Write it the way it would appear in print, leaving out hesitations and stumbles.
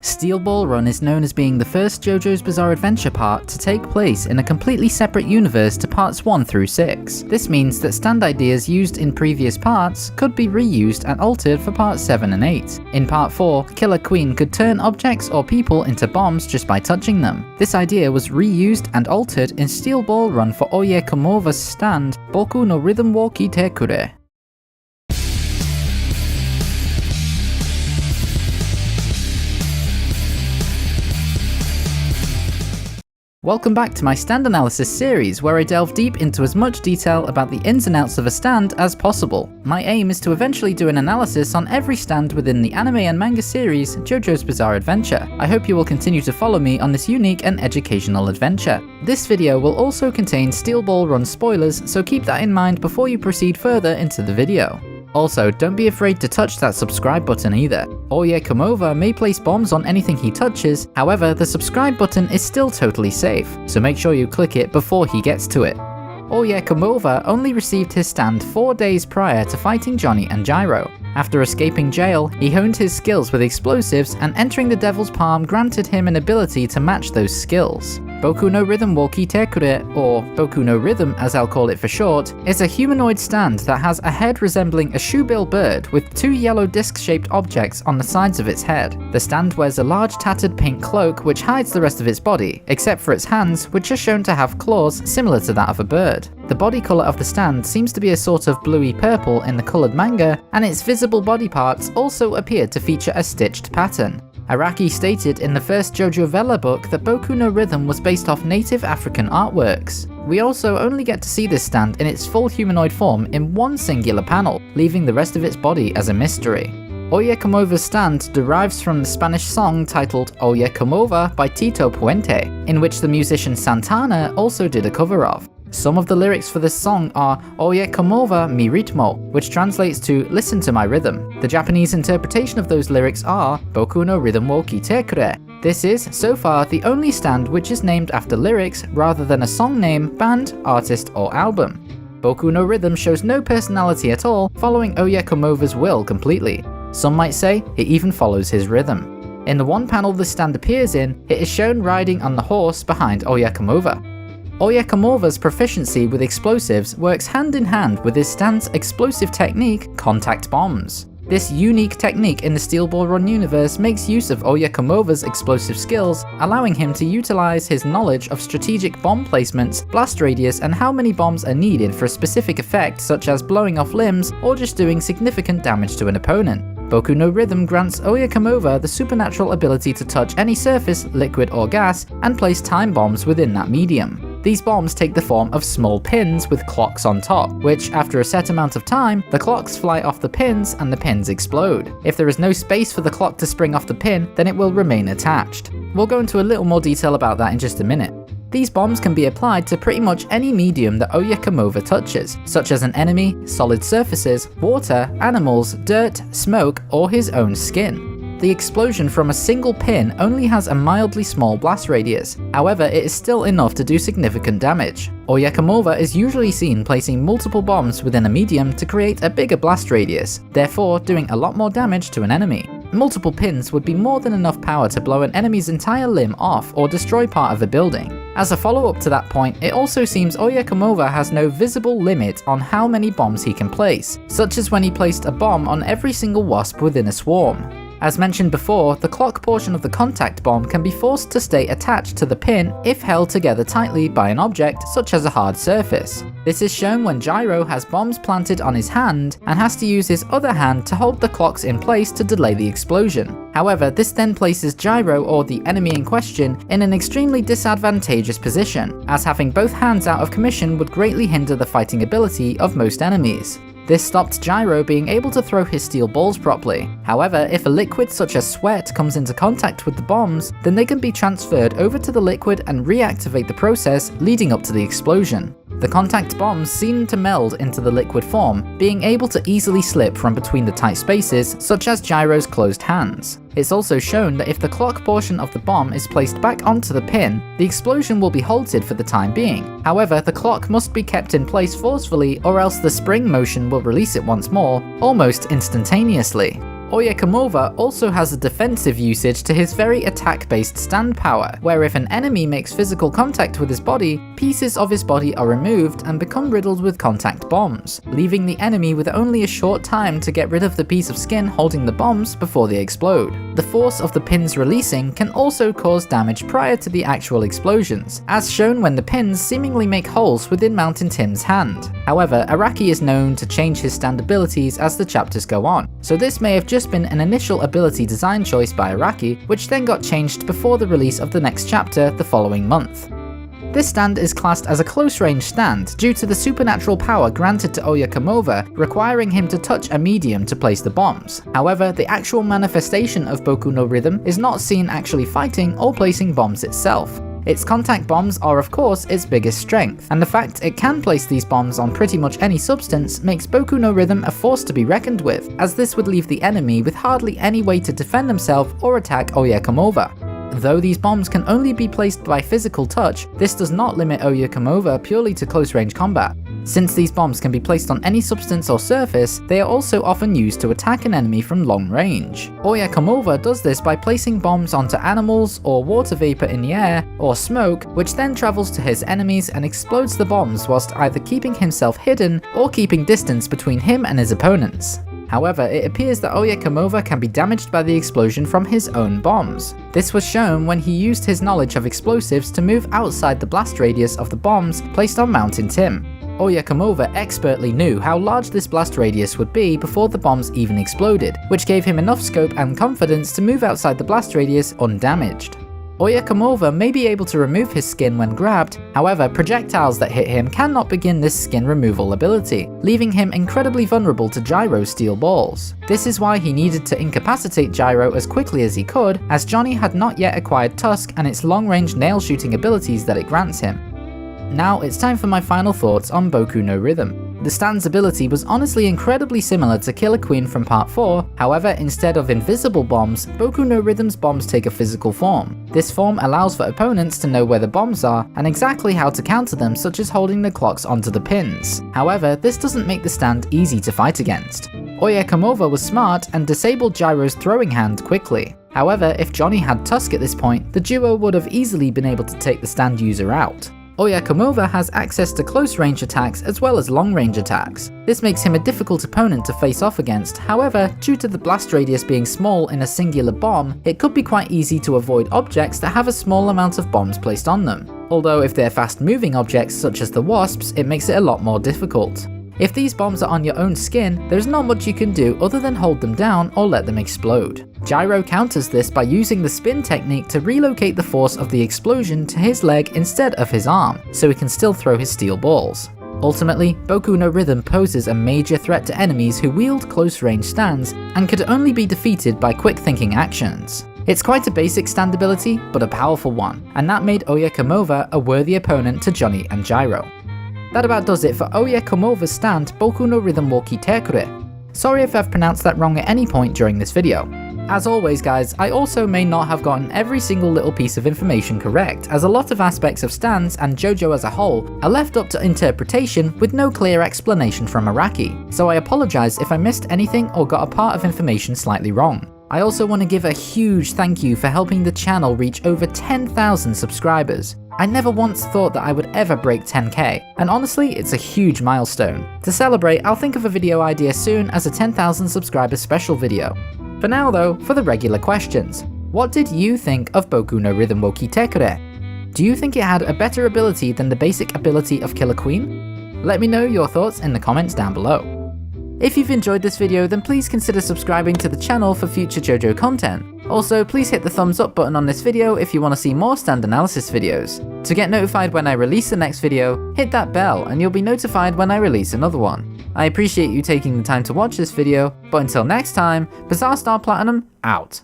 Steel Ball Run is known as being the first JoJo's Bizarre Adventure part to take place in a completely separate universe to parts 1 through 6. This means that stand ideas used in previous parts could be reused and altered for parts 7 and 8. In part 4, Killer Queen could turn objects or people into bombs just by touching them. This idea was reused and altered in Steel Ball Run for Oyecomova's stand, Boku no Rhythm wo Kiitekure. Welcome back to my stand analysis series, where I delve deep into as much detail about the ins and outs of a stand as possible. My aim is to eventually do an analysis on every stand within the anime and manga series JoJo's Bizarre Adventure. I hope you will continue to follow me on this unique and educational adventure. This video will also contain Steel Ball Run spoilers, so keep that in mind before you proceed further into the video. Also, don't be afraid to touch that subscribe button either. Oyecomova may place bombs on anything he touches, however the subscribe button is still totally safe, so make sure you click it before he gets to it. Oyecomova only received his stand 4 days prior to fighting Johnny and Gyro. After escaping jail, he honed his skills with explosives, and entering the Devil's Palm granted him an ability to match those skills. Boku no Rhythm wo Kiitekure, or Boku no Rhythm as I'll call it for short, is a humanoid stand that has a head resembling a shoebill bird with 2 yellow disc-shaped objects on the sides of its head. The stand wears a large tattered pink cloak which hides the rest of its body, except for its hands, which are shown to have claws similar to that of a bird. The body colour of the stand seems to be a sort of bluey purple in the coloured manga, and its visible body parts also appeared to feature a stitched pattern. Araki stated in the first JoJo Vella book that Boku no Rhythm was based off native African artworks. We also only get to see this stand in its full humanoid form in one singular panel, leaving the rest of its body as a mystery. Oyecomova's stand derives from the Spanish song titled Oyecomova by Tito Puente, in which the musician Santana also did a cover of. Some of the lyrics for this song are Oyecomova mi ritmo, which translates to listen to my rhythm. The Japanese interpretation of those lyrics are Boku no Rhythm wo Kiitekure. This is, so far, the only stand which is named after lyrics rather than a song name, band, artist, or album. Boku no Rhythm shows no personality at all, following Oyecomova's will completely. Some might say it even follows his rhythm. In the one panel the stand appears in, it is shown riding on the horse behind Oyecomova. Oyecomova's proficiency with explosives works hand in hand with his stand's explosive technique, contact bombs. This unique technique in the Steel Ball Run universe makes use of Oyecomova's explosive skills, allowing him to utilize his knowledge of strategic bomb placements, blast radius, and how many bombs are needed for a specific effect, such as blowing off limbs or just doing significant damage to an opponent. Boku no Rhythm grants Oyecomova the supernatural ability to touch any surface, liquid or gas, and place time bombs within that medium. These bombs take the form of small pins with clocks on top, which, after a set amount of time, the clocks fly off the pins and the pins explode. If there is no space for the clock to spring off the pin, then it will remain attached. We'll go into a little more detail about that in just a minute. These bombs can be applied to pretty much any medium that Oyecomova touches, such as an enemy, solid surfaces, water, animals, dirt, smoke, or his own skin. The explosion from a single pin only has a mildly small blast radius, however it is still enough to do significant damage. Oyecomova is usually seen placing multiple bombs within a medium to create a bigger blast radius, therefore doing a lot more damage to an enemy. Multiple pins would be more than enough power to blow an enemy's entire limb off or destroy part of a building. As a follow-up to that point, it also seems Oyecomova has no visible limit on how many bombs he can place, such as when he placed a bomb on every single wasp within a swarm. As mentioned before, the clock portion of the contact bomb can be forced to stay attached to the pin if held together tightly by an object such as a hard surface. This is shown when Gyro has bombs planted on his hand and has to use his other hand to hold the clocks in place to delay the explosion. However, this then places Gyro, or the enemy in question, in an extremely disadvantageous position, as having both hands out of commission would greatly hinder the fighting ability of most enemies. This stopped Gyro being able to throw his steel balls properly. However, if a liquid such as sweat comes into contact with the bombs, then they can be transferred over to the liquid and reactivate the process leading up to the explosion. The contact bombs seem to meld into the liquid form, being able to easily slip from between the tight spaces, such as Gyro's closed hands. It's also shown that if the clock portion of the bomb is placed back onto the pin, the explosion will be halted for the time being. However, the clock must be kept in place forcefully, or else the spring motion will release it once more, almost instantaneously. Oyecomova also has a defensive usage to his very attack-based stand power, where if an enemy makes physical contact with his body, pieces of his body are removed and become riddled with contact bombs, leaving the enemy with only a short time to get rid of the piece of skin holding the bombs before they explode. The force of the pins releasing can also cause damage prior to the actual explosions, as shown when the pins seemingly make holes within Mountain Tim's hand. However, Araki is known to change his stand abilities as the chapters go on, so this may have just been an initial ability design choice by Araki, which then got changed before the release of the next chapter the following month. This stand is classed as a close-range stand due to the supernatural power granted to Oyecomova, requiring him to touch a medium to place the bombs. However, the actual manifestation of Boku no Rhythm is not seen actually fighting or placing bombs itself. Its contact bombs are of course its biggest strength, and the fact it can place these bombs on pretty much any substance makes Boku no Rhythm a force to be reckoned with, as this would leave the enemy with hardly any way to defend himself or attack Oyecomova. Though these bombs can only be placed by physical touch, this does not limit Oyecomova purely to close-range combat. Since these bombs can be placed on any substance or surface, they are also often used to attack an enemy from long range. Oyecomova does this by placing bombs onto animals, or water vapor in the air, or smoke, which then travels to his enemies and explodes the bombs whilst either keeping himself hidden or keeping distance between him and his opponents. However, it appears that Oyecomova can be damaged by the explosion from his own bombs. This was shown when he used his knowledge of explosives to move outside the blast radius of the bombs placed on Mountain Tim. Oyecomova expertly knew how large this blast radius would be before the bombs even exploded, which gave him enough scope and confidence to move outside the blast radius undamaged. Oyecomova may be able to remove his skin when grabbed, however projectiles that hit him cannot begin this skin removal ability, leaving him incredibly vulnerable to Gyro's steel balls. This is why he needed to incapacitate Gyro as quickly as he could, as Johnny had not yet acquired Tusk and its long-range nail shooting abilities that it grants him. Now it's time for my final thoughts on Boku no Rhythm. The stand's ability was honestly incredibly similar to Killer Queen from part 4, however instead of invisible bombs, Boku no Rhythm's bombs take a physical form. This form allows for opponents to know where the bombs are and exactly how to counter them, such as holding the clocks onto the pins. However, this doesn't make the stand easy to fight against. Oyecomova was smart and disabled Gyro's throwing hand quickly. However, if Johnny had Tusk at this point, the duo would have easily been able to take the stand user out. Oyecomova has access to close-range attacks as well as long-range attacks. This makes him a difficult opponent to face off against, however, due to the blast radius being small in a singular bomb, it could be quite easy to avoid objects that have a small amount of bombs placed on them. Although if they're fast-moving objects such as the wasps, it makes it a lot more difficult. If these bombs are on your own skin, there's not much you can do other than hold them down or let them explode. Gyro counters this by using the spin technique to relocate the force of the explosion to his leg instead of his arm, so he can still throw his steel balls. Ultimately, Boku no Rhythm poses a major threat to enemies who wield close-range stands and could only be defeated by quick-thinking actions. It's quite a basic stand ability, but a powerful one, and that made Oyecomova a worthy opponent to Johnny and Gyro. That about does it for Oyecomova's stand Boku no Rhythm wo Kiitekure. Sorry if I've pronounced that wrong at any point during this video. As always guys, I also may not have gotten every single little piece of information correct, as a lot of aspects of stands and Jojo as a whole are left up to interpretation with no clear explanation from Araki, so I apologise if I missed anything or got a part of information slightly wrong. I also want to give a huge thank you for helping the channel reach over 10,000 subscribers. I never once thought that I would ever break 10k, and honestly it's a huge milestone. To celebrate, I'll think of a video idea soon as a 10,000 subscribers special video. For now though, for the regular questions. What did you think of Boku no Rhythm wo Kiitekure? Do you think it had a better ability than the basic ability of Killer Queen? Let me know your thoughts in the comments down below. If you've enjoyed this video, then please consider subscribing to the channel for future Jojo content. Also, please hit the thumbs up button on this video if you want to see more stand analysis videos. To get notified when I release the next video, hit that bell and you'll be notified when I release another one. I appreciate you taking the time to watch this video, but until next time, Bizarre Star Platinum out.